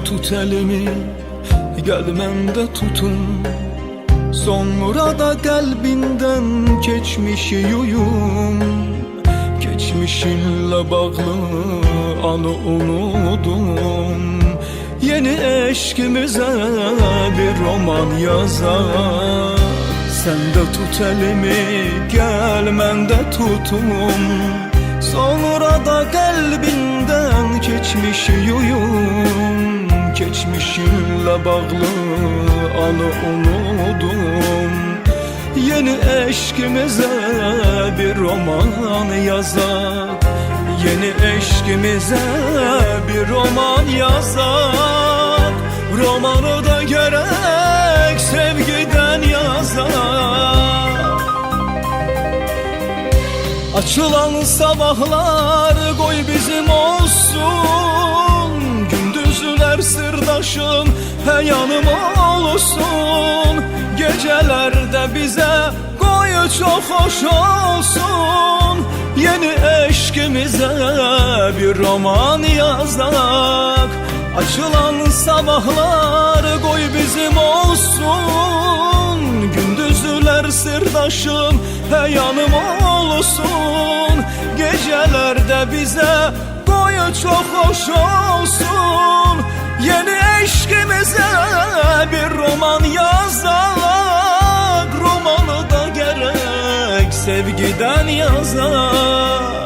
tut elimi, gelmemde tutun. Sonra da kalbinden geçmişi yuyum. Geçmişinle bağlı anı unudum. Yeni eşkimize bir roman yazar. Sen de tut elimi, gelmemde tutun. Sonra da kalbinden geçmişi yuyum. Geçmişinle bağlı anı unudum. Yeni eşkimize bir roman yazar. Yeni eşkimize bir roman yazar. Romanı da gerek sevgiden yazar. Açılan sabahlar koy bizim olsun. Gündüzler sırdaşım he yanım olsun. Gecelerde bize koy çok hoş olsun. Yeni eşkimize bir roman yazak. Açılan sabahlar koy bizim olsun. Gündüzler sırdaşım he yanım olsun. Gecelerde bize koy çok hoş olsun. Yeni eşkimize bir roman yazak. Romanı da gerek sevgiden yazak.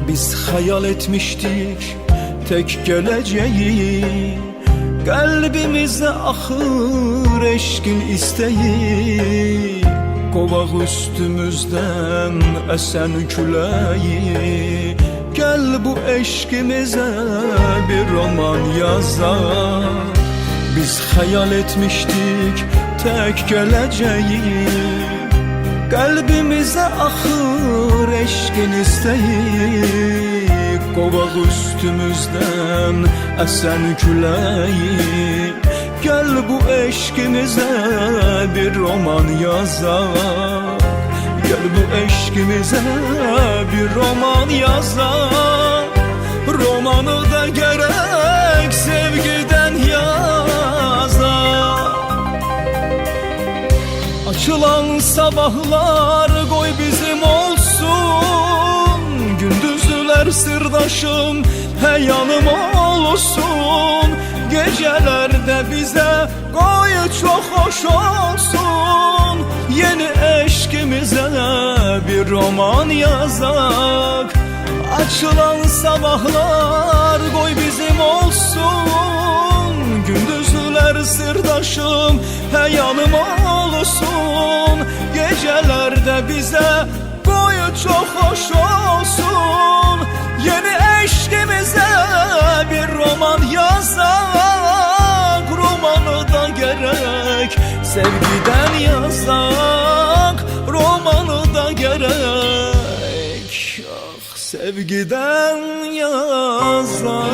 Biz hayal etmiştik tek geleceği. Kalbimize ahır eşkin isteği. Kovak üstümüzden esen küleği. Gel bu eşkimize bir roman yazar. Biz hayal etmiştik tek geleceği. Kalbimize ahır eşkin isteği. Kovak üstümüzden esen küleği. Gel bu eşkimize bir roman yazar. Gel bu eşkimize bir roman yazar. Romanı da gerek sevgiden yazar. Açılan sabahlar koy bizim olsun. Gündüzler sırdaşım he yanım olsun. Gecelerde bize koy çok hoş olsun. Yeni eşkimize bir roman yazak. Açılan sabahlar koy bizim olsun. Gündüzler sırdaşım he yanım olsun. Gecelerde bize koy çok hoş olsun. Yeni eşkimize bir roman yazak. Romanı da gerek sevgiden yazak. Romanı da gerek sevgiden yazak.